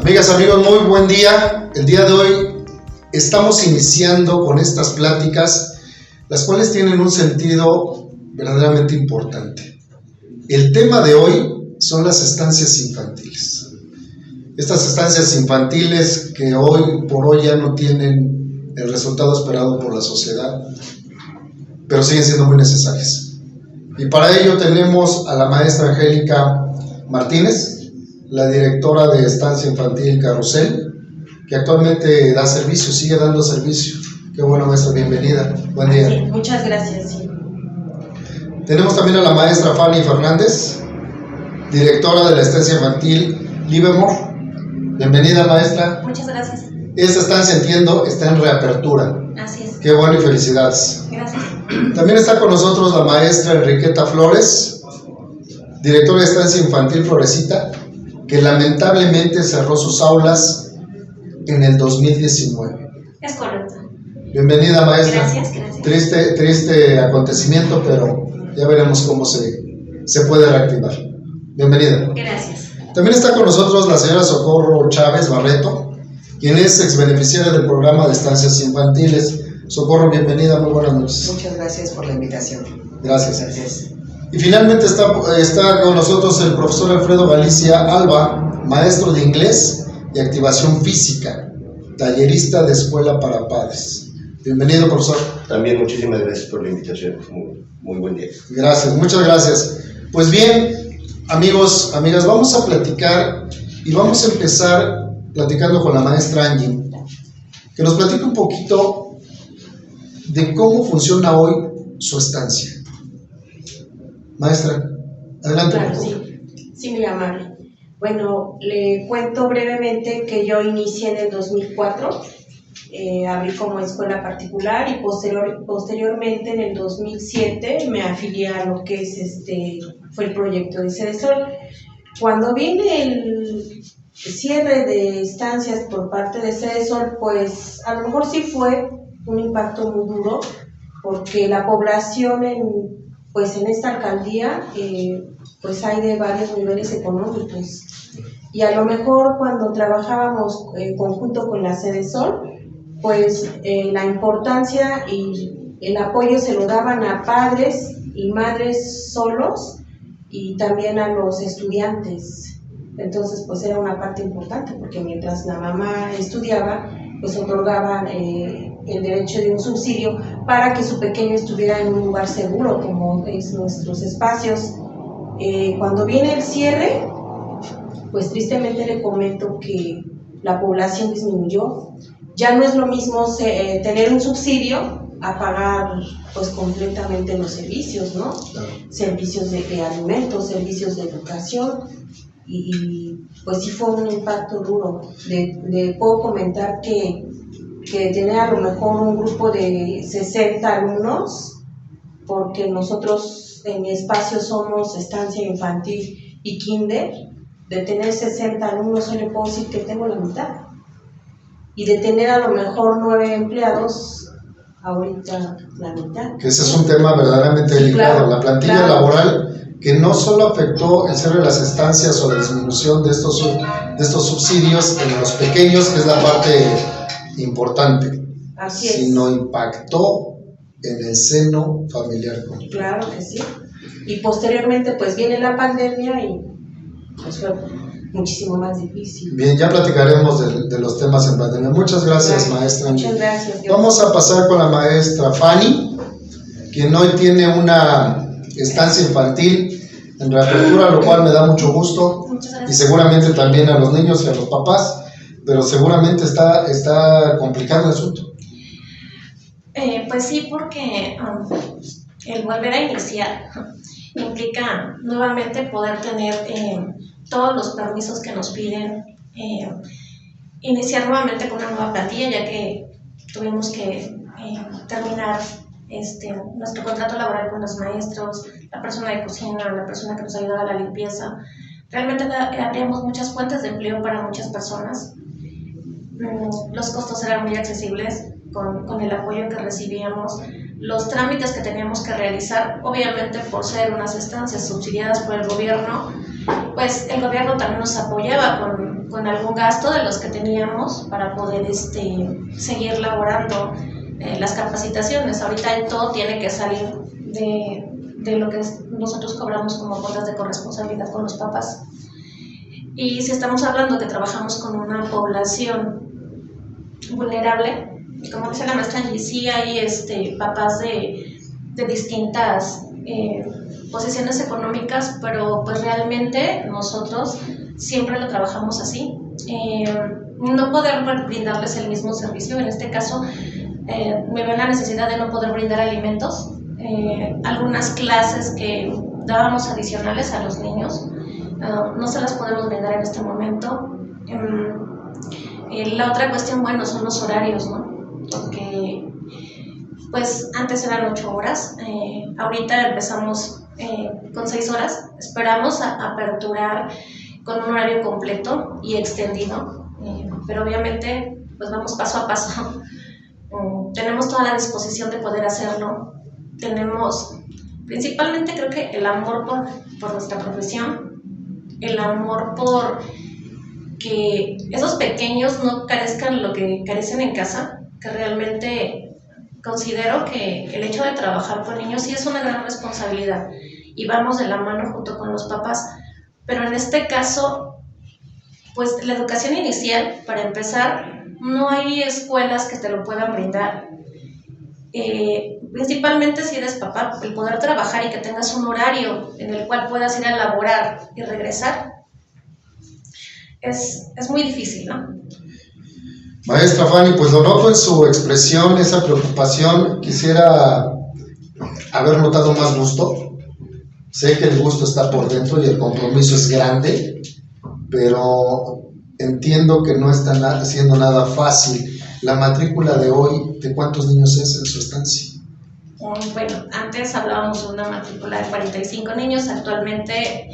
Amigas, amigos, muy buen día. El día de hoy estamos iniciando con estas pláticas, las cuales tienen un sentido verdaderamente importante. El tema de hoy son las estancias infantiles. Estas estancias infantiles que hoy por hoy ya no tienen el resultado esperado por la sociedad, pero siguen siendo muy necesarias. Y para ello tenemos a la maestra Angélica Martínez, la directora de Estancia Infantil Carrusel, que actualmente da servicio, sigue dando servicio. Qué bueno, maestra, bienvenida. Buen día. Sí, muchas gracias. Sí. Tenemos también a la maestra Fanny Fernández, directora de la Estancia Infantil Livermore. Bienvenida, maestra. Muchas gracias. Esta estancia, entiendo, está en reapertura. Así es. Qué bueno y felicidades. Gracias. También está con nosotros la maestra Enriqueta Flores, directora de Estancia Infantil Florecita, que lamentablemente cerró sus aulas en el 2019. Es correcto. Bienvenida, maestra. Gracias. Triste acontecimiento, pero ya veremos cómo se puede reactivar. Bienvenida. Gracias. También está con nosotros la señora Socorro Chávez Barreto, quien es exbeneficiaria del programa de estancias infantiles. Socorro, bienvenida, muy buenas noches. Muchas gracias por la invitación. Gracias. Y finalmente está con nosotros el profesor Alfredo Galicia Alba, maestro de inglés y activación física, tallerista de escuela para padres. Bienvenido, profesor. También muchísimas gracias por la invitación. Muy buen día. Gracias, muchas gracias. Pues bien, amigos, amigas, vamos a platicar y vamos a empezar platicando con la maestra Angie, que nos platique un poquito de cómo funciona hoy su estancia. Maestra, adelante. Claro, sí, muy amable. Bueno, le cuento brevemente que yo inicié en el 2004, abrí como escuela particular y posteriormente en el 2007 me afilié a lo que es fue el proyecto de Cedesol. Cuando viene el cierre de estancias por parte de Cedesol, pues a lo mejor sí fue un impacto muy duro, porque la población en esta alcaldía pues hay de varios niveles económicos, y a lo mejor cuando trabajábamos conjunto con la Cedesol, pues la importancia y el apoyo se lo daban a padres y madres solos y también a los estudiantes. Entonces pues era una parte importante, porque mientras la mamá estudiaba, pues otorgaban el derecho de un subsidio para que su pequeño estuviera en un lugar seguro, como es nuestros espacios. Cuando viene el cierre, pues tristemente le comento que la población disminuyó. Ya no es lo mismo tener un subsidio a pagar pues completamente los servicios, ¿no? Claro. Servicios de alimentos, servicios de educación, y pues sí fue un impacto duro. Le puedo comentar que tener a lo mejor un grupo de 60 alumnos, porque nosotros en mi espacio somos estancia infantil y kinder, de tener 60 alumnos yo le puedo decir que tengo la mitad, y de tener a lo mejor 9 empleados, ahorita la mitad. Que ese es un tema verdaderamente delicado, claro, la plantilla laboral, que no solo afectó el cierre de las estancias o la disminución de estos subsidios en los pequeños, que es la parte importante, sino impactó en el seno familiar. Claro que sí. Y posteriormente pues viene la pandemia y pues fue muchísimo más difícil. Bien, ya platicaremos de los temas en pandemia. Muchas gracias, maestra. Muchas gracias. Vamos a pasar con la maestra Fanny, quien hoy tiene una estancia infantil en reapertura, lo cual me da mucho gusto, y seguramente también a los niños y a los papás, pero seguramente está complicado el asunto. Pues sí, porque el volver a iniciar implica nuevamente poder tener todos los permisos que nos piden, iniciar nuevamente con una nueva plantilla, ya que tuvimos que terminar nuestro contrato laboral con los maestros, la persona de cocina, la persona que nos ayudaba a la limpieza. Realmente abríamos muchas fuentes de empleo para muchas personas. Los costos eran muy accesibles con el apoyo que recibíamos. Los trámites que teníamos que realizar, obviamente por ser unas estancias subsidiadas por el gobierno, pues el gobierno también nos apoyaba con algún gasto de los que teníamos para poder seguir laborando las capacitaciones. Ahorita todo tiene que salir de lo que nosotros cobramos como cuotas de corresponsabilidad con los papás. Y si estamos hablando que trabajamos con una población vulnerable, como dice la maestra Angie, sí hay papás de distintas posiciones económicas, pero pues realmente nosotros siempre lo trabajamos así. No poder brindarles el mismo servicio, en este caso me veo la necesidad de no poder brindar alimentos. Algunas clases que dábamos adicionales a los niños no se las podemos brindar en este momento. La otra cuestión, bueno, son los horarios, ¿no? Porque pues antes eran 8 horas, ahorita empezamos con 6 horas, esperamos aperturar con un horario completo y extendido, pero obviamente pues vamos paso a paso. Tenemos toda la disposición de poder hacerlo, tenemos principalmente creo que el amor por nuestra profesión, el amor por que esos pequeños no carezcan lo que carecen en casa, que realmente considero que el hecho de trabajar con niños sí es una gran responsabilidad y vamos de la mano junto con los papás, pero en este caso, pues la educación inicial, para empezar, no hay escuelas que te lo puedan brindar. Principalmente si eres papá, el poder trabajar y que tengas un horario en el cual puedas ir a laborar y regresar, es muy difícil, ¿no? Maestra Fanny, pues lo noto en su expresión, esa preocupación. Quisiera haber notado más gusto. Sé que el gusto está por dentro y el compromiso es grande, pero entiendo que no está siendo nada fácil. La matrícula de hoy, ¿de cuántos niños es en su estancia? Bueno, antes hablábamos de una matrícula de 45 niños, actualmente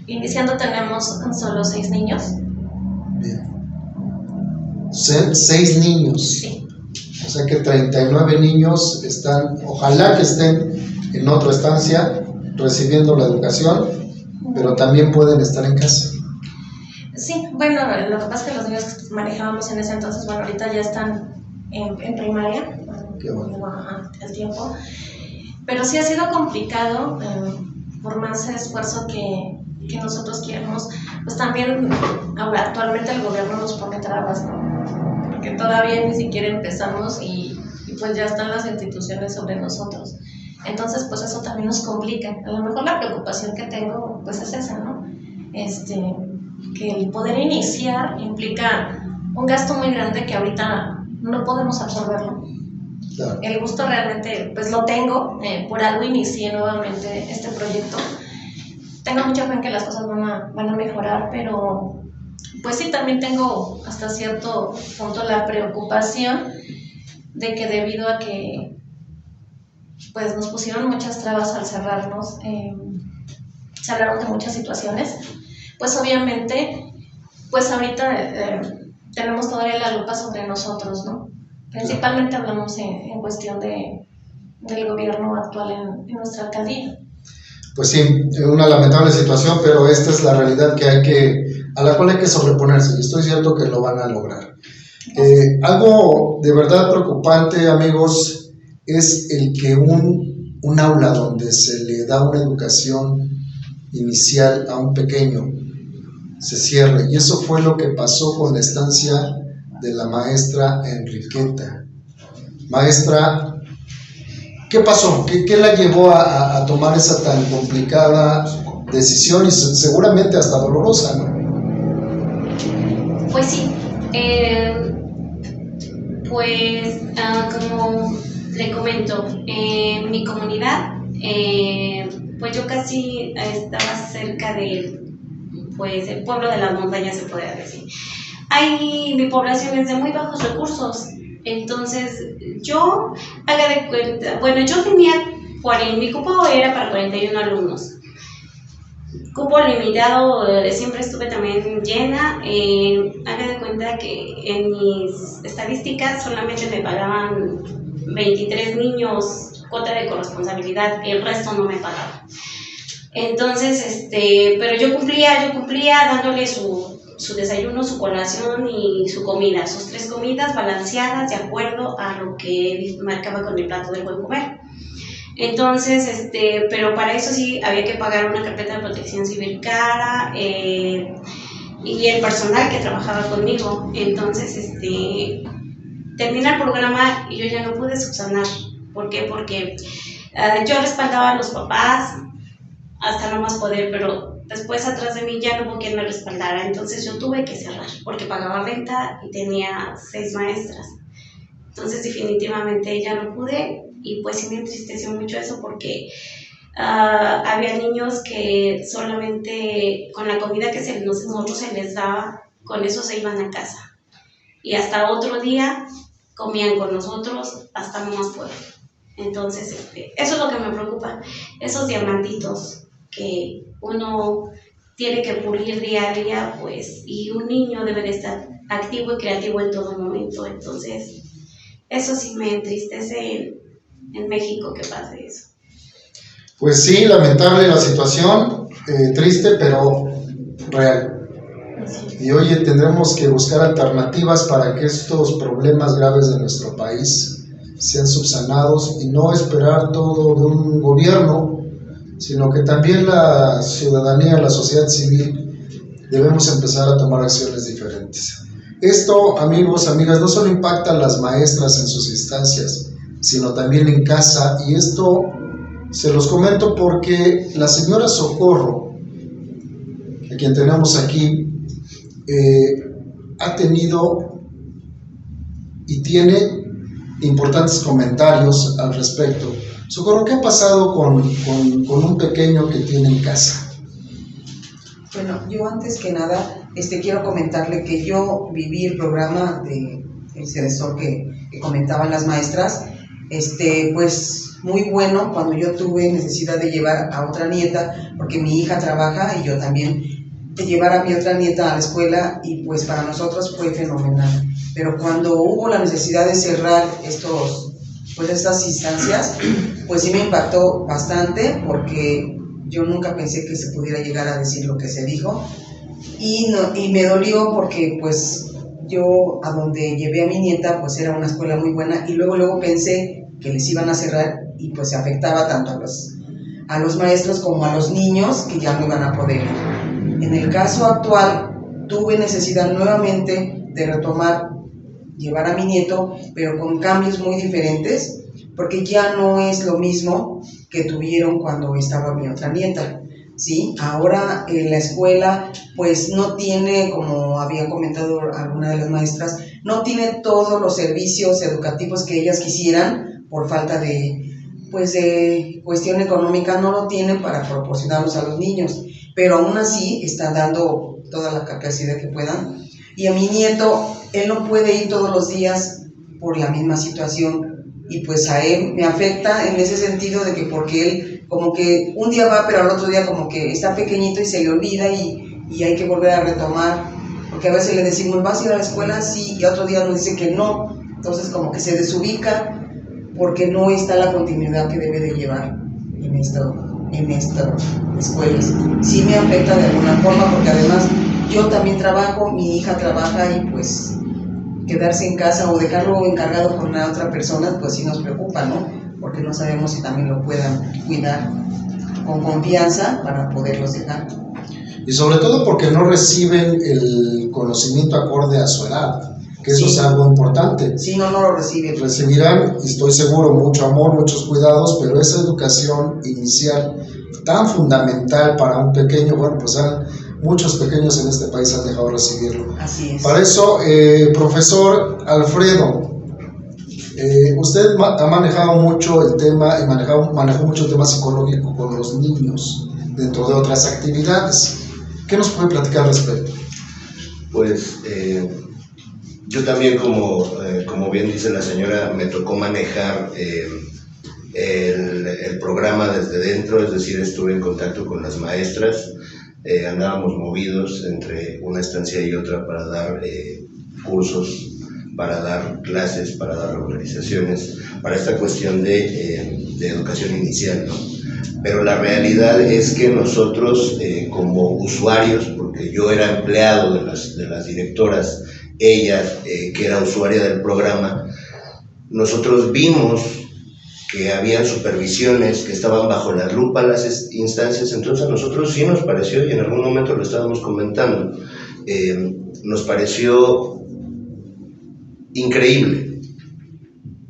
iniciando tenemos solo 6 niños. Bien. 6 niños. Sí. O sea que 39 niños están, ojalá que estén en otra estancia recibiendo la educación, pero también pueden estar en casa. Sí, bueno, lo que pasa es que los niños que manejábamos en ese entonces, bueno, ahorita ya están en primaria, Qué bueno. el tiempo, pero sí ha sido complicado, por más esfuerzo que nosotros queremos, pues también ahora actualmente el gobierno nos pone trabas, ¿no? Porque todavía ni siquiera empezamos y pues ya están las instituciones sobre nosotros. Entonces, pues eso también nos complica. A lo mejor la preocupación que tengo, pues es esa, ¿no? Que el poder iniciar implica un gasto muy grande que ahorita no podemos absorberlo. Claro. El gusto realmente, pues lo tengo, por algo inicié nuevamente este proyecto. Tengo mucha fe en que las cosas van a mejorar, pero pues sí, también tengo hasta cierto punto la preocupación de que debido a que pues nos pusieron muchas trabas al cerrarnos, se hablaron de muchas situaciones, pues obviamente, pues ahorita tenemos todavía la lupa sobre nosotros, ¿no? Principalmente hablamos en cuestión del gobierno actual en nuestra alcaldía. Pues sí, una lamentable situación, pero esta es la realidad a la cual hay que sobreponerse, y estoy cierto que lo van a lograr. Algo de verdad preocupante, amigos, es el que un aula donde se le da una educación inicial a un pequeño se cierre, y eso fue lo que pasó con la estancia de la maestra Enriqueta. Maestra, ¿qué pasó? ¿Qué la llevó a tomar esa tan complicada decisión y seguramente hasta dolorosa, ¿no? Pues sí, como le comento, en mi comunidad, pues yo casi estaba cerca del el pueblo de las montañas, se podría decir. Mi población es de muy bajos recursos, entonces yo, haga de cuenta, bueno, yo tenía, mi cupo era para 41 alumnos. Cupo limitado, siempre estuve también llena. Haga de cuenta que en mis estadísticas solamente me pagaban 23 niños cuota de corresponsabilidad, el resto no me pagaban. Entonces, pero yo cumplía dándole su desayuno, su colación y su comida, sus 3 comidas balanceadas de acuerdo a lo que marcaba con el plato del buen comer. Entonces, pero para eso sí había que pagar una carpeta de protección civil cara, y el personal que trabajaba conmigo. Entonces, termina el programa y yo ya no pude subsanar. ¿Por qué? Porque yo respaldaba a los papás hasta no más poder, pero después atrás de mí ya no hubo quien me respaldara. Entonces yo tuve que cerrar porque pagaba renta y tenía 6 maestras. Entonces definitivamente ya no pude, y pues sí me entristeció mucho eso porque había niños que solamente con la comida que nosotros se les daba, con eso se iban a casa. Y hasta otro día comían con nosotros hasta no más poder. Entonces, eso es lo que me preocupa, esos diamantitos que uno tiene que pulir día a día, pues, y un niño debe de estar activo y creativo en todo momento. Entonces, eso sí me entristece en México que pase eso. Pues sí, lamentable la situación, triste pero real. Y oye, tendremos que buscar alternativas para que estos problemas graves de nuestro país sean subsanados y no esperar todo de un gobierno, sino que también la ciudadanía, la sociedad civil, debemos empezar a tomar acciones diferentes. Esto, amigos, amigas, no solo impacta a las maestras en sus instancias, sino también en casa, y esto se los comento porque la señora Socorro, a quien tenemos aquí, ha tenido y tiene importantes comentarios al respecto. Socorro, ¿qué ha pasado con un pequeño que tiene en casa? Bueno, yo antes que nada quiero comentarle que yo viví el programa de el CEDESOR que comentaban las maestras, pues muy bueno cuando yo tuve necesidad de llevar a otra nieta, porque mi hija trabaja y yo también, de llevar a mi otra nieta a la escuela, y pues para nosotros fue fenomenal. Pero cuando hubo la necesidad de cerrar estas instancias, pues sí me impactó bastante, porque yo nunca pensé que se pudiera llegar a decir lo que se dijo, y me dolió porque pues yo a donde llevé a mi nieta pues era una escuela muy buena, y luego pensé que les iban a cerrar, y pues se afectaba tanto a los maestros como a los niños, que ya no iban a poder ir. En el caso actual tuve necesidad nuevamente de llevar a mi nieto, pero con cambios muy diferentes, porque ya no es lo mismo que tuvieron cuando estaba mi otra nieta, ¿sí? Ahora la escuela pues no tiene, como había comentado alguna de las maestras, no tiene todos los servicios educativos que ellas quisieran, por falta de cuestión económica, no lo tienen para proporcionarlos a los niños, pero aún así está dando toda la capacidad que puedan. Y a mi nieto, él no puede ir todos los días por la misma situación, y pues a él me afecta en ese sentido de que, porque él como que un día va, pero al otro día como que está pequeñito y se le olvida, y hay que volver a retomar, porque a veces le decimos, ¿vas a ir a la escuela? Sí, y otro día nos dice que no, entonces como que se desubica porque no está la continuidad que debe de llevar en estas escuelas. Sí me afecta de alguna forma, porque además yo también trabajo, mi hija trabaja, y pues quedarse en casa o dejarlo encargado por una otra persona, pues sí nos preocupa, ¿no? Porque no sabemos si también lo puedan cuidar con confianza para poderlos dejar. Y sobre todo porque no reciben el conocimiento acorde a su edad, que eso sí es algo importante. Sí, no lo reciben. Recibirán, y estoy seguro, mucho amor, muchos cuidados, pero esa educación inicial tan fundamental para un pequeño, bueno, pues muchos pequeños en este país han dejado de recibirlo. Así es. Para eso, profesor Alfredo, usted ha manejado mucho el tema y manejó mucho el tema psicológico con los niños dentro de otras actividades. ¿Qué nos puede platicar al respecto? Pues yo también, como bien dice la señora, me tocó manejar el programa desde dentro, es decir, estuve en contacto con las maestras, andábamos movidos entre una estancia y otra para dar cursos, para dar clases, para dar regularizaciones, para esta cuestión de educación inicial, ¿no? pero la realidad es que nosotros como usuarios, porque yo era empleado de las directoras, ella que era usuaria del programa, nosotros vimos que habían supervisiones que estaban bajo la lupa las instancias. Entonces a nosotros sí nos pareció, y en algún momento lo estábamos comentando, nos pareció increíble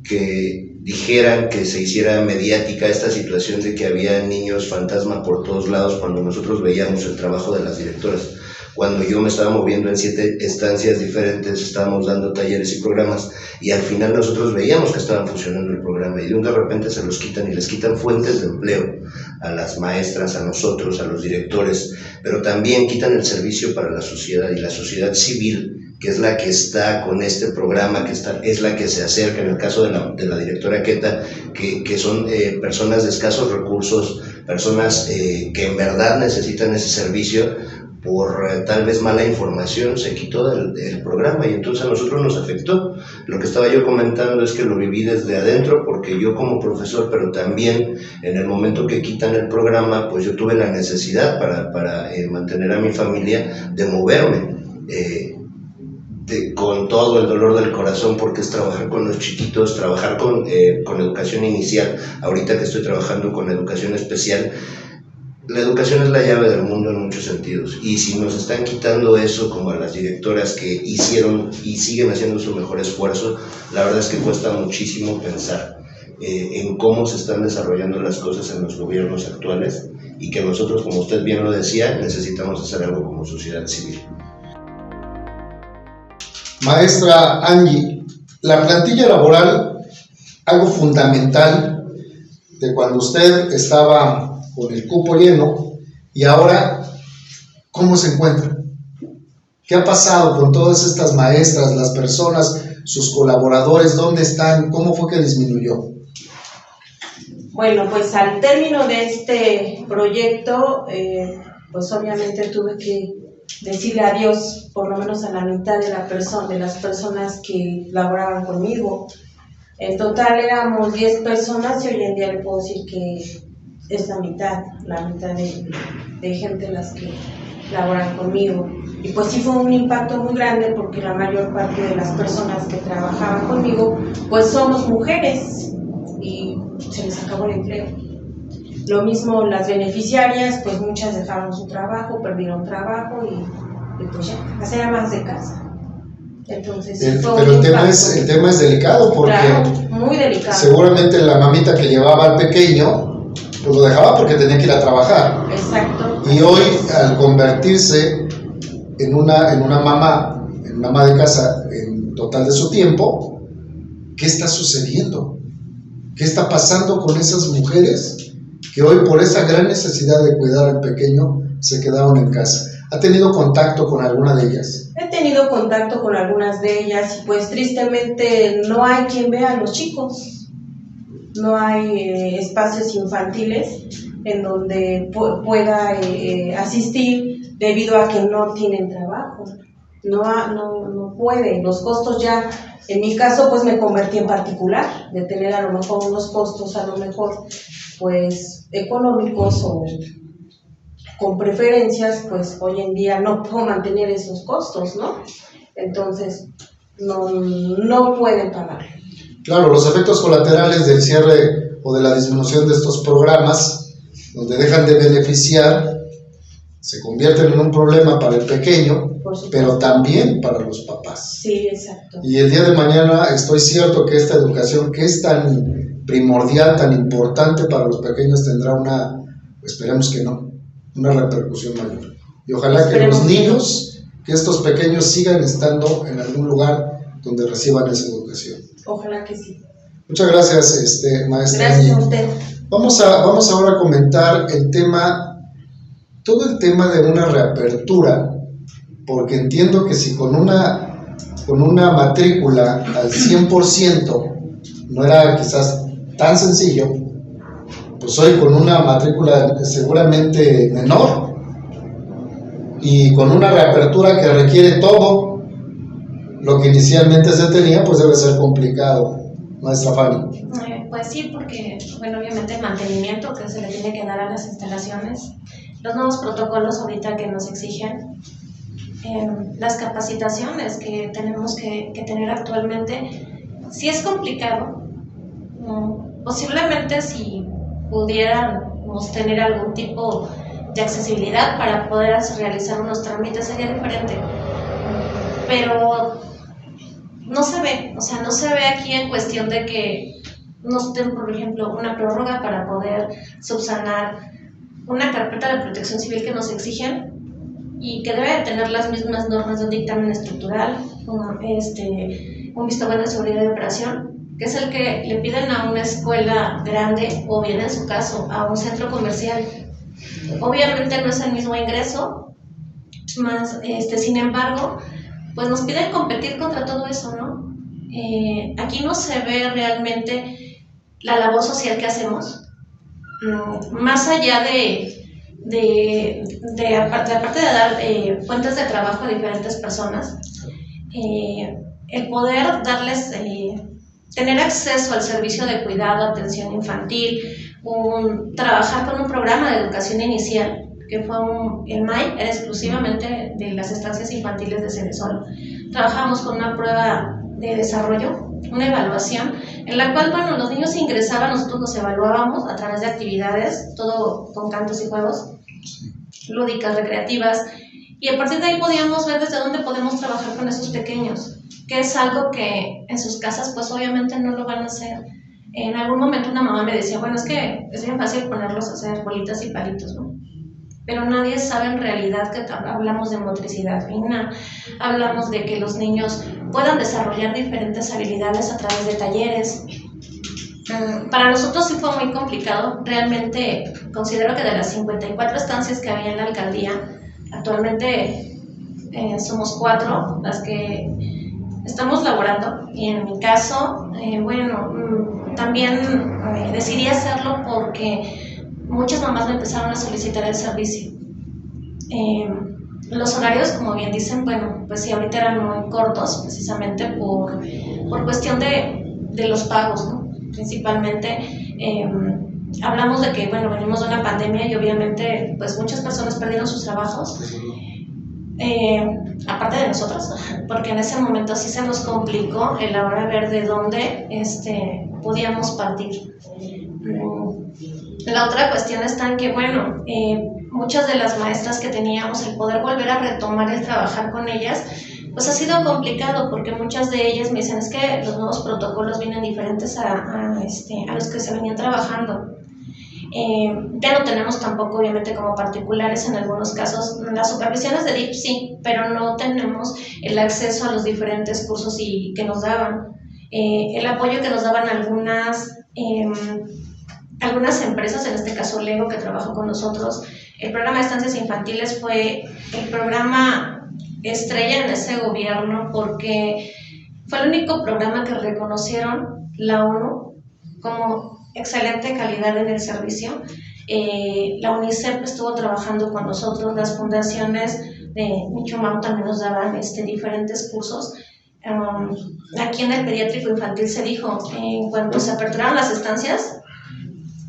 que dijeran, que se hiciera mediática esta situación de que había niños fantasma por todos lados cuando nosotros veíamos el trabajo de las directoras. Cuando yo me estaba moviendo en 7 estancias diferentes, estábamos dando talleres y programas, y al final nosotros veíamos que estaban funcionando el programa, y de repente se los quitan, y les quitan fuentes de empleo a las maestras, a nosotros, a los directores, pero también quitan el servicio para la sociedad, y la sociedad civil, que es la que está con este programa, es la que se acerca, en el caso de la directora Queta, que son personas de escasos recursos, personas que en verdad necesitan ese servicio. Por tal vez mala información se quitó del programa, y entonces a nosotros nos afectó. Lo que estaba yo comentando es que lo viví desde adentro, porque yo como profesor, pero también en el momento que quitan el programa, pues yo tuve la necesidad para mantener a mi familia, de moverme con todo el dolor del corazón, porque es trabajar con los chiquitos, trabajar con educación inicial. Ahorita que estoy trabajando con educación especial, la educación es la llave del mundo en muchos sentidos, y si nos están quitando eso, como a las directoras que hicieron y siguen haciendo su mejor esfuerzo, la verdad es que cuesta muchísimo pensar en cómo se están desarrollando las cosas en los gobiernos actuales, y que nosotros, como usted bien lo decía, necesitamos hacer algo como sociedad civil. Maestra Angie, la plantilla laboral, algo fundamental de cuando usted estaba con el cupo lleno, y ahora, ¿cómo se encuentra? ¿Qué ha pasado con todas estas maestras, las personas, sus colaboradores? ¿Dónde están? ¿Cómo fue que disminuyó? Bueno, pues al término de este proyecto, pues obviamente tuve que decirle adiós por lo menos a la mitad de las personas que laboraban conmigo. En total éramos 10 personas, y hoy en día le puedo decir que es la mitad de gente las que laboran conmigo. Y pues sí fue un impacto muy grande, porque la mayor parte de las personas que trabajaban conmigo pues somos mujeres, y se les acabó el empleo. Lo mismo las beneficiarias, pues muchas dejaron su trabajo, perdieron trabajo, y pues ya, hacer amas de casa. Entonces, pero el tema es delicado, porque claro, muy delicado. Seguramente la mamita que llevaba al pequeño pues lo dejaba porque tenía que ir a trabajar. Exacto. Y hoy, al convertirse en una mamá de casa en total de su tiempo, ¿qué está sucediendo? ¿Qué está pasando con esas mujeres que hoy, por esa gran necesidad de cuidar al pequeño, se quedaron en casa? ¿Ha tenido contacto con alguna de ellas? He tenido contacto con algunas de ellas, y pues tristemente no hay quien vea a los chicos. No hay espacios infantiles en donde pueda asistir, debido a que no tienen trabajo. No pueden. Los costos ya, en mi caso, pues me convertí en particular, de tener a lo mejor unos costos a lo mejor pues económicos o con preferencias, pues hoy en día no puedo mantener esos costos, ¿no? Entonces no pueden pagar. Claro, los efectos colaterales del cierre o de la disminución de estos programas, donde dejan de beneficiar, se convierten en un problema para el pequeño, pero también para los papás. Sí, exacto. Y el día de mañana estoy cierto que esta educación, que es tan primordial, tan importante para los pequeños, tendrá esperemos que no, una repercusión mayor. Y ojalá que los niños, que estos pequeños sigan estando en algún lugar donde reciban esa educación. Ojalá que sí. Muchas gracias, maestra. Gracias a usted. Vamos ahora a comentar todo el tema de una reapertura, porque entiendo que si con una matrícula al 100% no era quizás tan sencillo, pues hoy con una matrícula seguramente menor y con una reapertura que requiere todo lo que inicialmente se tenía, pues debe ser complicado, maestra Fanny. Pues sí, porque, bueno, obviamente el mantenimiento que se le tiene que dar a las instalaciones, los nuevos protocolos ahorita que nos exigen, las capacitaciones que tenemos que tener actualmente, sí es complicado. Posiblemente si pudiéramos tener algún tipo de accesibilidad para poder realizar unos trámites sería diferente, pero no se ve, o sea, no se ve aquí en cuestión de que nos den, por ejemplo, una prórroga para poder subsanar una carpeta de protección civil que nos exigen y que debe de tener las mismas normas de un dictamen estructural, un visto bueno de seguridad de operación, que es el que le piden a una escuela grande o bien en su caso a un centro comercial. Obviamente no es el mismo ingreso, más, sin embargo, pues nos piden competir contra todo eso, ¿no? Aquí no se ve realmente la labor social que hacemos, más allá aparte de dar fuentes de trabajo a diferentes personas, el poder darles, tener acceso al servicio de cuidado, atención infantil, trabajar con un programa de educación inicial, que fue el MAI, era exclusivamente de las estancias infantiles de Ceresol. Trabajamos con una prueba de desarrollo, una evaluación, en la cual, bueno, los niños ingresaban, nosotros los evaluábamos a través de actividades, todo con cantos y juegos, lúdicas, recreativas, y a partir de ahí podíamos ver desde dónde podemos trabajar con esos pequeños, que es algo que en sus casas pues obviamente no lo van a hacer. En algún momento una mamá me decía, bueno, es que es bien fácil ponerlos a hacer bolitas y palitos, ¿no? Pero nadie sabe en realidad que hablamos de motricidad fina, hablamos de que los niños puedan desarrollar diferentes habilidades a través de talleres. Para nosotros sí fue muy complicado, realmente considero que de las 54 estancias que había en la alcaldía, actualmente somos 4 las que estamos laborando, y en mi caso, también decidí hacerlo porque muchas mamás me empezaron a solicitar el servicio. Los horarios, como bien dicen, bueno, pues sí, ahorita eran muy cortos, precisamente por cuestión de los pagos, ¿no? Principalmente, hablamos de que, bueno, venimos de una pandemia y obviamente, pues muchas personas perdieron sus trabajos, aparte de nosotros, porque en ese momento sí se nos complicó el ahora ver de dónde podíamos partir. La otra cuestión está en que, bueno, muchas de las maestras que teníamos, el poder volver a retomar el trabajar con ellas, pues ha sido complicado, porque muchas de ellas me dicen, es que los nuevos protocolos vienen diferentes a los que se venían trabajando. Ya no tenemos tampoco, obviamente, como particulares en algunos casos, las supervisiones de DIP sí, pero no tenemos el acceso a los diferentes cursos que nos daban. El apoyo que nos daban algunas empresas, en este caso Lego, que trabajó con nosotros. El programa de estancias infantiles fue el programa estrella en ese gobierno, porque fue el único programa que reconocieron la ONU como excelente calidad en el servicio. La UNICEF estuvo trabajando con nosotros, las fundaciones de Michoacán también nos daban diferentes cursos. Aquí en el pediátrico infantil se dijo, en cuanto se aperturaron las estancias,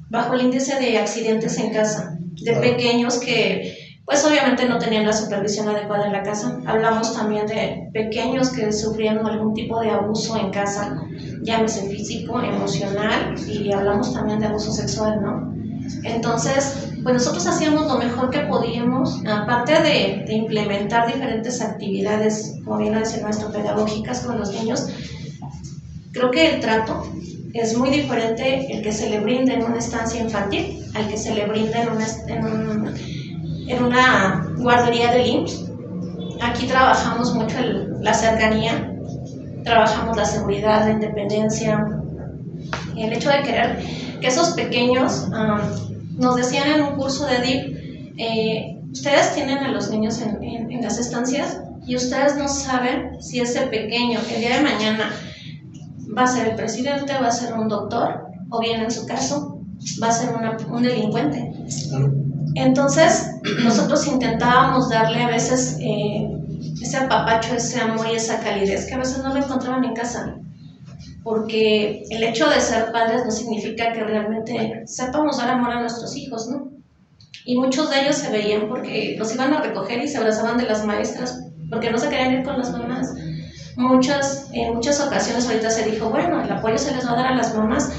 bajo el índice de accidentes en casa, de pequeños que pues obviamente no tenían la supervisión adecuada en la casa. Hablamos también de pequeños que sufrieron algún tipo de abuso en casa, llámese físico, emocional, y hablamos también de abuso sexual, ¿no? Entonces, pues nosotros hacíamos lo mejor que podíamos, aparte de implementar diferentes actividades, como bien lo decía el maestro, pedagógicas con los niños. Creo que el trato es muy diferente el que se le brinda en una estancia infantil al que se le brinda en una guardería del IMSS. Aquí trabajamos mucho la cercanía, trabajamos la seguridad, la independencia, el hecho de querer que esos pequeños, nos decían en un curso de DIP, ustedes tienen a los niños en las estancias y ustedes no saben si ese pequeño el día de mañana va a ser el presidente, va a ser un doctor, o bien en su caso va a ser un delincuente. Entonces nosotros intentábamos darle a veces ese apapacho, ese amor y esa calidez que a veces no lo encontraban en casa. porque el hecho de ser padres no significa que realmente sepamos dar amor a nuestros hijos, ¿no? Y muchos de ellos se veían porque los iban a recoger y se abrazaban de las maestras, porque no se querían ir con las mamás. En muchas ocasiones ahorita se dijo, bueno, el apoyo se les va a dar a las mamás,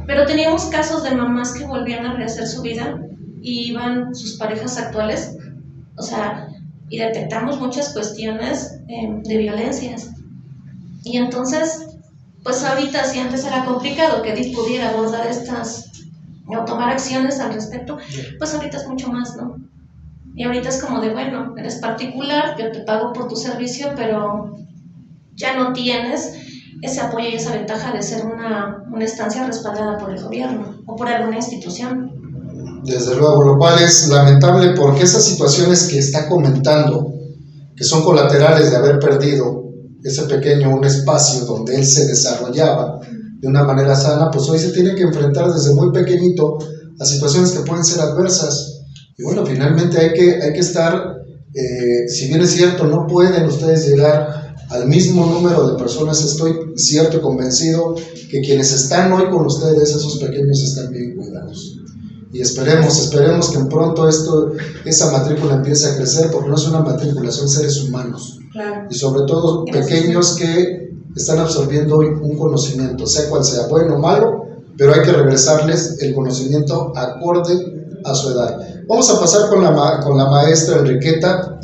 pero teníamos casos de mamás que volvían a rehacer su vida y iban sus parejas actuales, o sea, y detectamos muchas cuestiones de violencias. Y entonces, pues ahorita, si antes era complicado que DIF pudiera abordar estas o tomar acciones al respecto, pues ahorita es mucho más, ¿no? Y ahorita es como de, bueno, eres particular, yo te pago por tu servicio, pero ya no tienes ese apoyo y esa ventaja de ser una estancia respaldada por el gobierno o por alguna institución. Desde luego, lo cual es lamentable porque esas situaciones que está comentando, que son colaterales de haber perdido ese pequeño, un espacio donde él se desarrollaba de una manera sana, pues hoy se tiene que enfrentar desde muy pequeñito a situaciones que pueden ser adversas. Y bueno, finalmente hay que estar, si bien es cierto, no pueden ustedes llegar al mismo número de personas, estoy cierto y convencido que quienes están hoy con ustedes, esos pequeños, están bien cuidados. Y esperemos que pronto esa matrícula empiece a crecer, porque no es una matrícula, son seres humanos. Claro. Y sobre todo pequeños que están absorbiendo hoy un conocimiento, sea cual sea, bueno o malo, pero hay que regresarles el conocimiento acorde a su edad. Vamos a pasar con la maestra Enriqueta.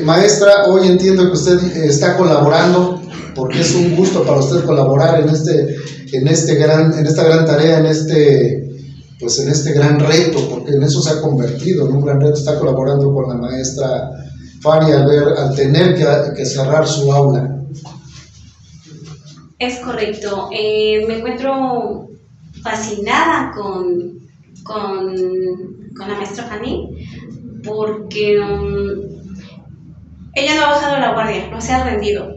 Maestra, hoy entiendo que usted está colaborando, porque es un gusto para usted colaborar en esta gran tarea, en este gran reto, porque en eso se ha convertido en un gran reto. Está colaborando con la maestra Fanny al tener que cerrar su aula. Es correcto. Me encuentro fascinada con la maestra Fanny, porque ella no ha bajado la guardia, no se ha rendido.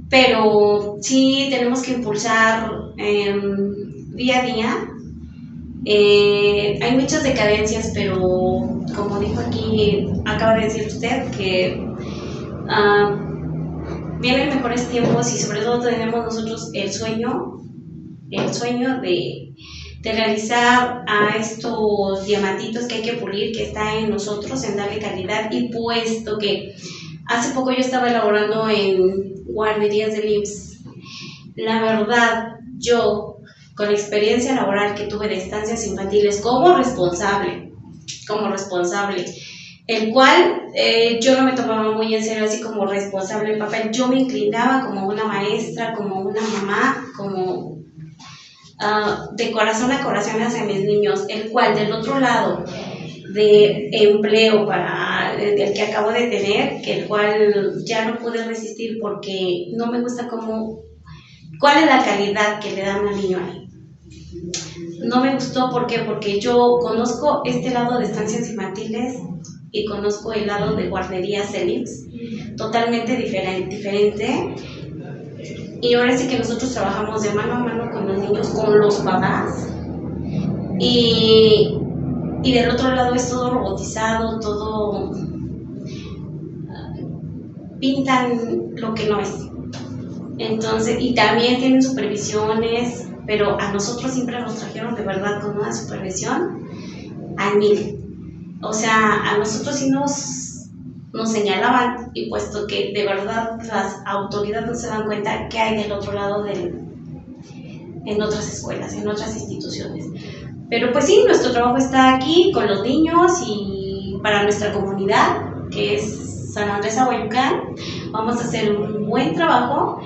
Pero sí tenemos que impulsar día a día. Hay muchas decadencias, pero como dijo aquí, acaba de decir usted que vienen mejores tiempos y sobre todo tenemos nosotros el sueño de realizar a estos diamantitos que hay que pulir, que está en nosotros, en darle calidad. Y puesto que hace poco yo estaba elaborando en guarderías del IMSS, la verdad, yo con la experiencia laboral que tuve de estancias infantiles como responsable, el cual yo no me tomaba muy en serio así como responsable en papel, yo me inclinaba como una maestra, como una mamá, como de corazón a corazón hacia mis niños, el cual del otro lado de empleo del que acabo de tener, que el cual ya no pude resistir porque no me gusta cuál es la calidad que le dan al niño ahí. No me gustó, ¿por qué? Porque yo conozco este lado de estancias infantiles y conozco el lado de guarderías del IMSS, totalmente diferente. Y ahora sí que nosotros trabajamos de mano a mano con los niños, con los papás. Y del otro lado es todo robotizado, todo pintan lo que no es. Entonces, y también tienen supervisiones, pero a nosotros siempre nos trajeron de verdad con una supervisión al 1000. O sea, a nosotros sí nos señalaban, y puesto que de verdad las autoridades no se dan cuenta qué hay del otro lado en otras escuelas, en otras instituciones. Pero pues sí, nuestro trabajo está aquí con los niños y para nuestra comunidad, que es San Andrés Aguayucán. Vamos a hacer un buen trabajo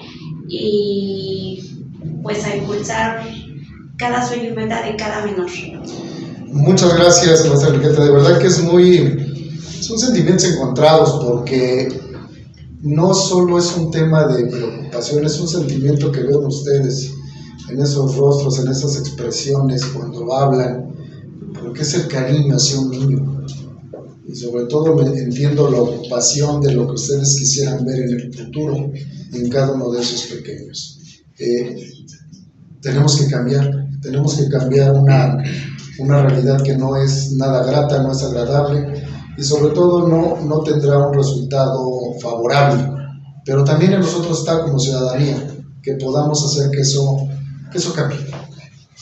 y pues a impulsar cada sueño y meta de cada menor. Muchas gracias, maestra Enriqueta. De verdad que son sentimientos encontrados, porque no solo es un tema de preocupación, es un sentimiento que veo en ustedes, en esos rostros, en esas expresiones cuando hablan, porque es el cariño hacia un niño. Y sobre todo entiendo la ocupación de lo que ustedes quisieran ver en el futuro en cada uno de esos pequeños. Tenemos que cambiar una realidad que no es nada grata, no es agradable, y sobre todo no tendrá un resultado favorable pero también en nosotros está como ciudadanía, que podamos hacer que eso cambie.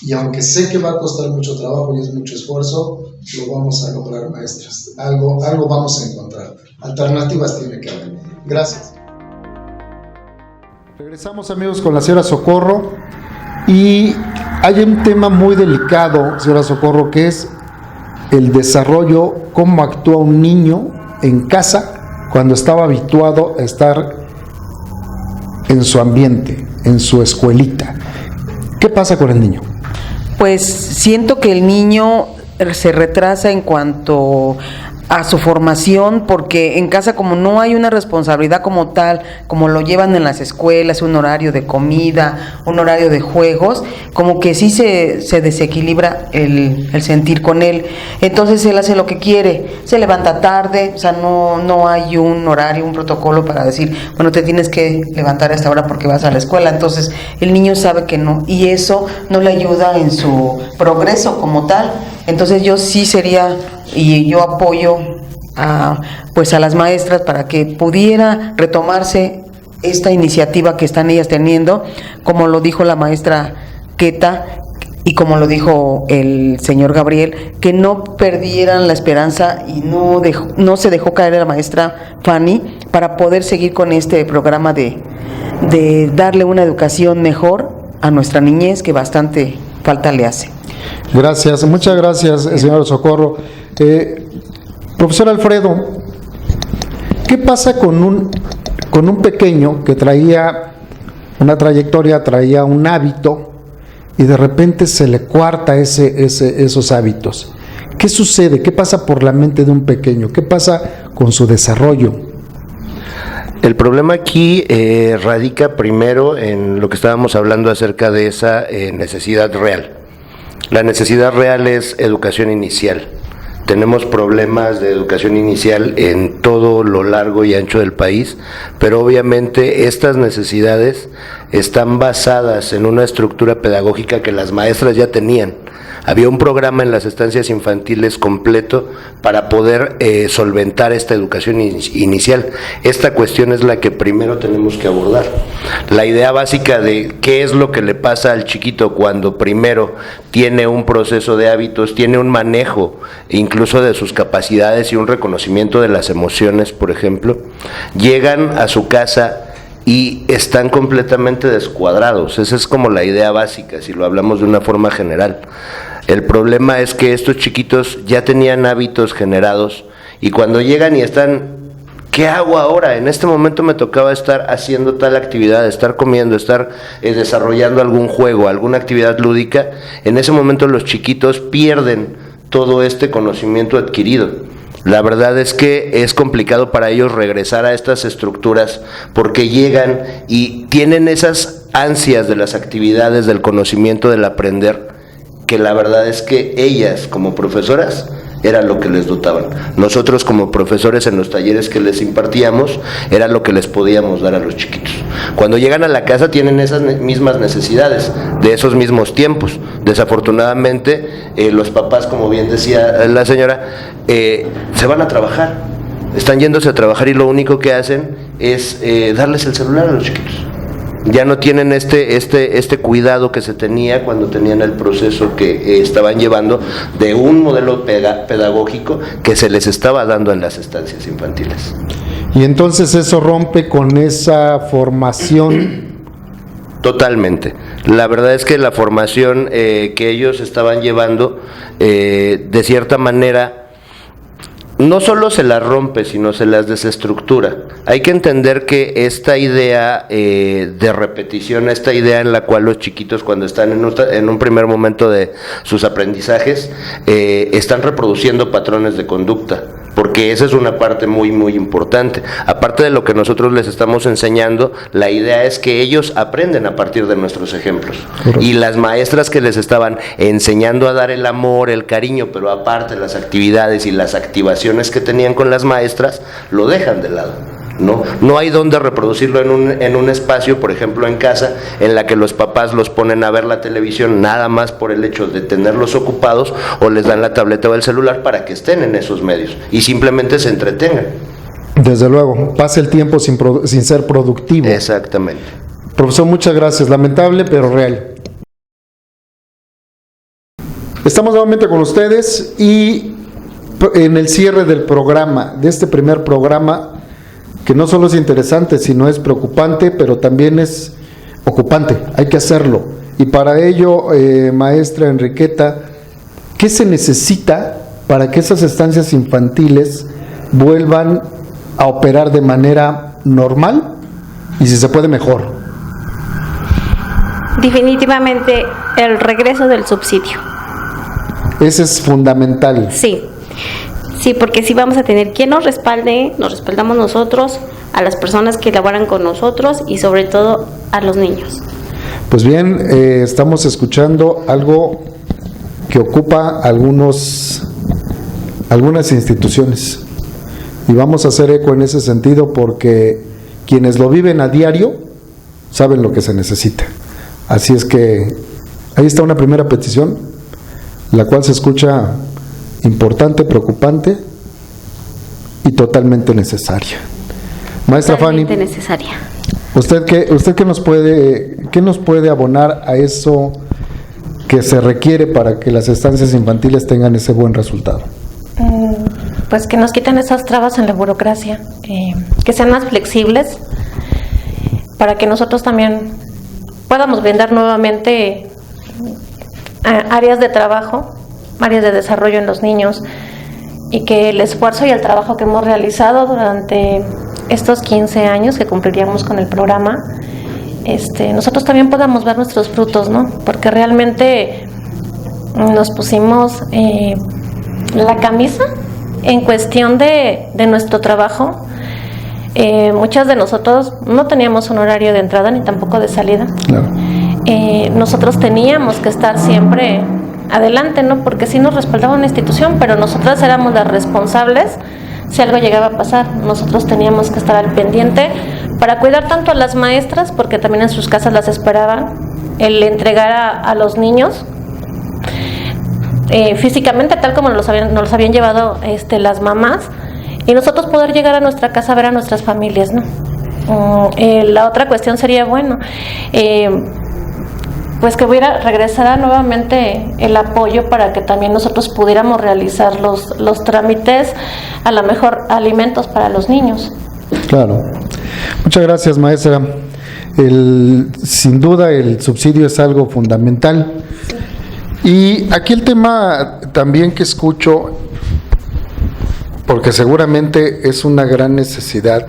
Y aunque sé que va a costar mucho trabajo y es mucho esfuerzo, lo vamos a lograr, maestras. Algo vamos a encontrar. Alternativas tiene que haber. Gracias. Regresamos, amigos, con la señora Socorro. Y hay un tema muy delicado, señora Socorro, que es el desarrollo, cómo actúa un niño en casa cuando estaba habituado a estar en su ambiente, en su escuelita. ¿Qué pasa con el niño? Pues siento que el niño se retrasa en cuanto a su formación, porque en casa, como no hay una responsabilidad como tal, como lo llevan en las escuelas, un horario de comida, un horario de juegos, como que sí se desequilibra el sentir con él. Entonces él hace lo que quiere, se levanta tarde, o sea, no hay un horario, un protocolo para decir, bueno, te tienes que levantar a esta hora porque vas a la escuela. Entonces el niño sabe que no, y eso no le ayuda en su progreso como tal. Entonces yo sí sería, y yo apoyo a las maestras para que pudiera retomarse esta iniciativa que están ellas teniendo, como lo dijo la maestra Queta y como lo dijo el señor Gabriel, que no perdieran la esperanza y no se dejó caer la maestra Fanny para poder seguir con este programa de darle una educación mejor a nuestra niñez, que bastante falta le hace. Gracias, muchas gracias, señor Socorro. Profesor Alfredo, ¿qué pasa con un pequeño que traía una trayectoria, traía un hábito y de repente se le cuarta esos hábitos? ¿Qué sucede? ¿Qué pasa por la mente de un pequeño? ¿Qué pasa con su desarrollo? El problema aquí radica primero en lo que estábamos hablando acerca de esa necesidad real. La necesidad real es educación inicial. Tenemos problemas de educación inicial en todo lo largo y ancho del país, pero obviamente estas necesidades están basadas en una estructura pedagógica que las maestras ya tenían. Había un programa en las estancias infantiles completo para poder solventar esta educación inicial. Esta cuestión es la que primero tenemos que abordar. La idea básica de qué es lo que le pasa al chiquito cuando primero tiene un proceso de hábitos, tiene un manejo incluso de sus capacidades y un reconocimiento de las emociones, por ejemplo, llegan a su casa y están completamente descuadrados. Esa es como la idea básica, si lo hablamos de una forma general. El problema es que estos chiquitos ya tenían hábitos generados y cuando llegan y están, ¿qué hago ahora? En este momento me tocaba estar haciendo tal actividad, estar comiendo, estar desarrollando algún juego, alguna actividad lúdica. En ese momento los chiquitos pierden todo este conocimiento adquirido. La verdad es que es complicado para ellos regresar a estas estructuras porque llegan y tienen esas ansias de las actividades, del conocimiento, del aprender, que la verdad es que ellas como profesoras era lo que les dotaban. Nosotros como profesores en los talleres que les impartíamos era lo que les podíamos dar a los chiquitos. Cuando llegan a la casa tienen esas mismas necesidades, de esos mismos tiempos. Desafortunadamente los papás, como bien decía la señora, se van a trabajar, están yéndose a trabajar y lo único que hacen es darles el celular a los chiquitos. Ya no tienen este cuidado que se tenía cuando tenían el proceso que estaban llevando de un modelo pedagógico que se les estaba dando en las estancias infantiles. Y entonces eso rompe con esa formación. Totalmente. La verdad es que la formación que ellos estaban llevando, de cierta manera, no solo se las rompe, sino se las desestructura. Hay que entender que esta idea de repetición, esta idea en la cual los chiquitos cuando están en un primer momento de sus aprendizajes, están reproduciendo patrones de conducta, porque esa es una parte muy muy importante. Aparte de lo que nosotros les estamos enseñando, la idea es que ellos aprenden a partir de nuestros ejemplos. Correcto. Y las maestras que les estaban enseñando a dar el amor, el cariño, pero aparte las actividades y las activaciones que tenían con las maestras, lo dejan de lado. No hay donde reproducirlo en un espacio, por ejemplo en casa, en la que los papás los ponen a ver la televisión nada más por el hecho de tenerlos ocupados, o les dan la tableta o el celular para que estén en esos medios y simplemente se entretengan. Desde luego, pasa el tiempo sin ser productivo. Exactamente. Profesor, muchas gracias. Lamentable, pero real. Estamos nuevamente con ustedes y en el cierre del programa, de este primer programa, que no solo es interesante, sino es preocupante, pero también es ocupante. Hay que hacerlo. Y para ello, maestra Enriqueta, ¿qué se necesita para que esas estancias infantiles vuelvan a operar de manera normal y, si se puede, mejor? Definitivamente el regreso del subsidio. Ese es fundamental. Sí, porque si vamos a tener quien nos respalde, nos respaldamos nosotros, a las personas que laboran con nosotros y sobre todo a los niños. Pues bien, estamos escuchando algo que ocupa algunas instituciones. Y vamos a hacer eco en ese sentido porque quienes lo viven a diario saben lo que se necesita. Así es que ahí está una primera petición, la cual se escucha importante, preocupante y totalmente necesaria. Maestra Totalmente Fanny, necesaria. ¿Usted qué nos puede abonar a eso que se requiere para que las estancias infantiles tengan ese buen resultado? Pues que nos quiten esas trabas en la burocracia, que sean más flexibles para que nosotros también podamos brindar nuevamente áreas de trabajo, áreas de desarrollo en los niños, y que el esfuerzo y el trabajo que hemos realizado durante estos 15 años que cumpliríamos con el programa, nosotros también podamos ver nuestros frutos, ¿no? Porque realmente nos pusimos la camisa en cuestión de nuestro trabajo. Muchas de nosotros no teníamos un horario de entrada ni tampoco de salida. Claro. Nosotros teníamos que estar siempre adelante, ¿no? Porque sí nos respaldaba una institución, pero nosotras éramos las responsables si algo llegaba a pasar. Nosotros teníamos que estar al pendiente para cuidar tanto a las maestras, porque también en sus casas las esperaban, el entregar a los niños físicamente tal como nos los habían llevado las mamás, y nosotros poder llegar a nuestra casa a ver a nuestras familias, ¿no? La otra cuestión sería, bueno, pues que regresara nuevamente el apoyo para que también nosotros pudiéramos realizar los trámites, a lo mejor alimentos para los niños. Claro. Muchas gracias, maestra. Sin duda el subsidio es algo fundamental. Y aquí el tema también que escucho, porque seguramente es una gran necesidad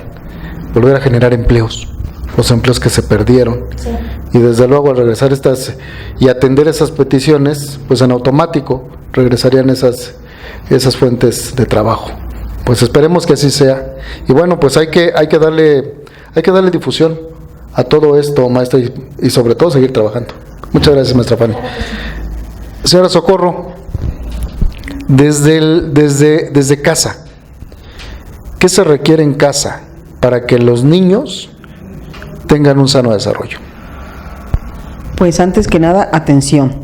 volver a generar empleos, los empleos que se perdieron. Sí. Y desde luego al regresar y atender esas peticiones, pues en automático regresarían esas fuentes de trabajo. Pues esperemos que así sea. Y bueno, pues hay que darle difusión a todo esto, maestra, y sobre todo seguir trabajando. Muchas gracias, maestra Fanny. Señora Socorro, desde casa, ¿qué se requiere en casa para que los niños tengan un sano desarrollo? Pues antes que nada, atención,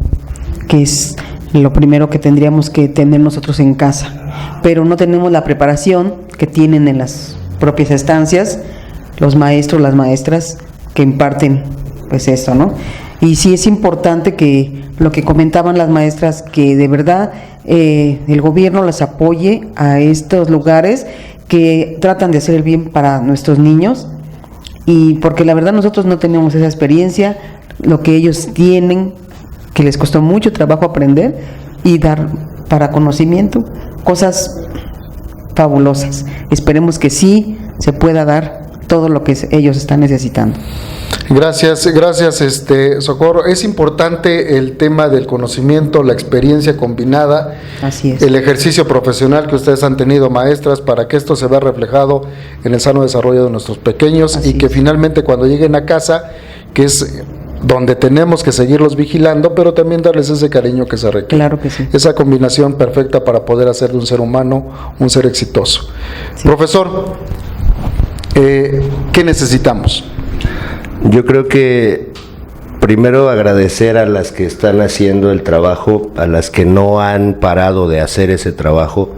que es lo primero que tendríamos que tener nosotros en casa, pero no tenemos la preparación que tienen en las propias estancias los maestros, las maestras que imparten pues esto, ¿no? Y sí es importante que lo que comentaban las maestras, que de verdad el gobierno las apoye a estos lugares que tratan de hacer el bien para nuestros niños, y porque la verdad nosotros no tenemos esa experiencia, lo que ellos tienen, que les costó mucho trabajo aprender y dar para conocimiento cosas fabulosas. Esperemos que sí se pueda dar todo lo que ellos están necesitando. Gracias, Socorro. Es importante el tema del conocimiento, la experiencia combinada, Así es. el ejercicio profesional que ustedes han tenido, maestras, para que esto se vea reflejado en el sano desarrollo de nuestros pequeños. Así y que finalmente cuando lleguen a casa, que es donde tenemos que seguirlos vigilando, pero también darles ese cariño que se requiere. Claro que sí. Esa combinación perfecta para poder hacer de un ser humano un ser exitoso. Sí. Profesor, ¿qué necesitamos? Yo creo que primero agradecer a las que están haciendo el trabajo, a las que no han parado de hacer ese trabajo,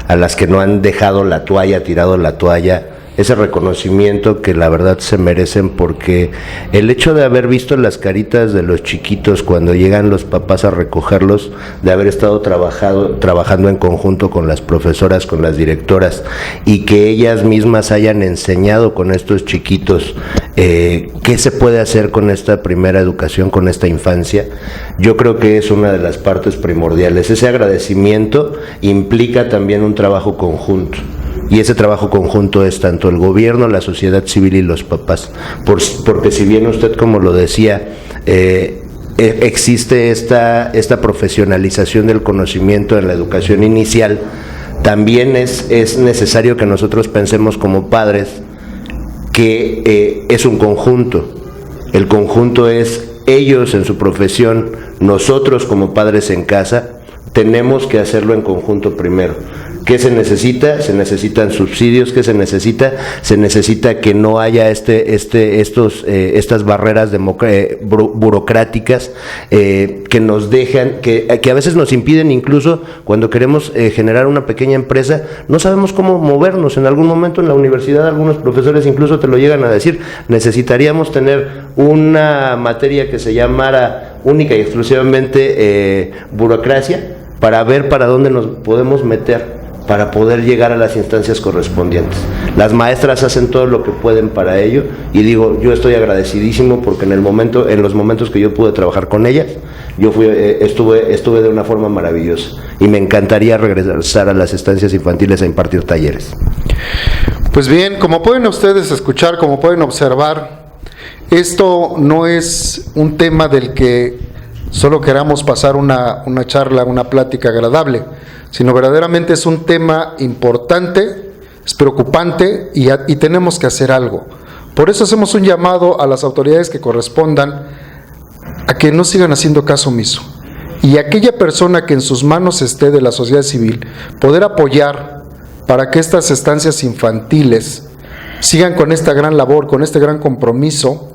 a las que no han dejado la toalla, tirado la toalla, ese reconocimiento que la verdad se merecen, porque el hecho de haber visto las caritas de los chiquitos cuando llegan los papás a recogerlos, de haber estado trabajando en conjunto con las profesoras, con las directoras, y que ellas mismas hayan enseñado con estos chiquitos qué se puede hacer con esta primera educación, con esta infancia, yo creo que es una de las partes primordiales. Ese agradecimiento implica también un trabajo conjunto, y ese trabajo conjunto es tanto el gobierno, la sociedad civil y los papás, porque si bien usted, como lo decía, existe esta profesionalización del conocimiento en la educación inicial, también es necesario que nosotros pensemos como padres que es un conjunto. El conjunto es ellos en su profesión, nosotros como padres en casa, tenemos que hacerlo en conjunto primero. ¿Qué se necesita? Se necesitan subsidios. ¿Qué se necesita? Se necesita que no haya estas barreras burocráticas que nos dejan, que a veces nos impiden, incluso cuando queremos generar una pequeña empresa, no sabemos cómo movernos. En algún momento en la universidad algunos profesores incluso te lo llegan a decir, necesitaríamos tener una materia que se llamara única y exclusivamente burocracia, para ver para dónde nos podemos meter, para poder llegar a las instancias correspondientes. Las maestras hacen todo lo que pueden para ello, y digo, yo estoy agradecidísimo porque en los momentos que yo pude trabajar con ellas, estuve de una forma maravillosa, y me encantaría regresar a las estancias infantiles a impartir talleres. Pues bien, como pueden ustedes escuchar, como pueden observar, esto no es un tema del que solo queramos pasar una charla, una plática agradable, sino verdaderamente es un tema importante, es preocupante, y tenemos que hacer algo. Por eso hacemos un llamado a las autoridades que correspondan a que no sigan haciendo caso omiso, y aquella persona que en sus manos esté de la sociedad civil, poder apoyar para que estas estancias infantiles sigan con esta gran labor, con este gran compromiso,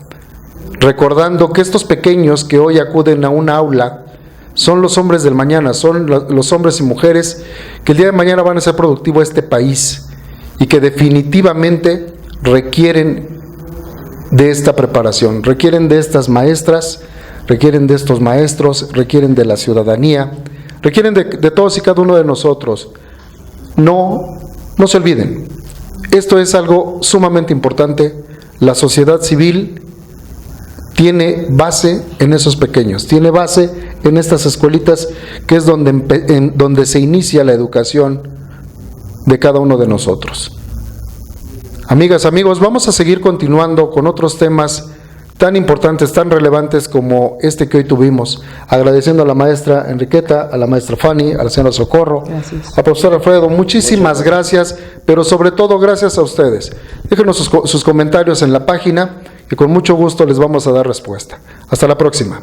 recordando que estos pequeños que hoy acuden a un aula son los hombres del mañana, son los hombres y mujeres que el día de mañana van a ser productivos a este país, y que definitivamente requieren de esta preparación, requieren de estas maestras, requieren de estos maestros, requieren de la ciudadanía, requieren de todos y cada uno de nosotros. No se olviden, esto es algo sumamente importante. La sociedad civil tiene base en esos pequeños, tiene base en estas escuelitas, que es donde se inicia la educación de cada uno de nosotros. Amigas, amigos, vamos a seguir continuando con otros temas tan importantes, tan relevantes como este que hoy tuvimos, agradeciendo a la maestra Enriqueta, a la maestra Fanny, a la señora Socorro, gracias. Al profesor Alfredo, muchísimas gracias, pero sobre todo gracias a ustedes. Déjenos sus comentarios en la página, y con mucho gusto les vamos a dar respuesta. Hasta la próxima.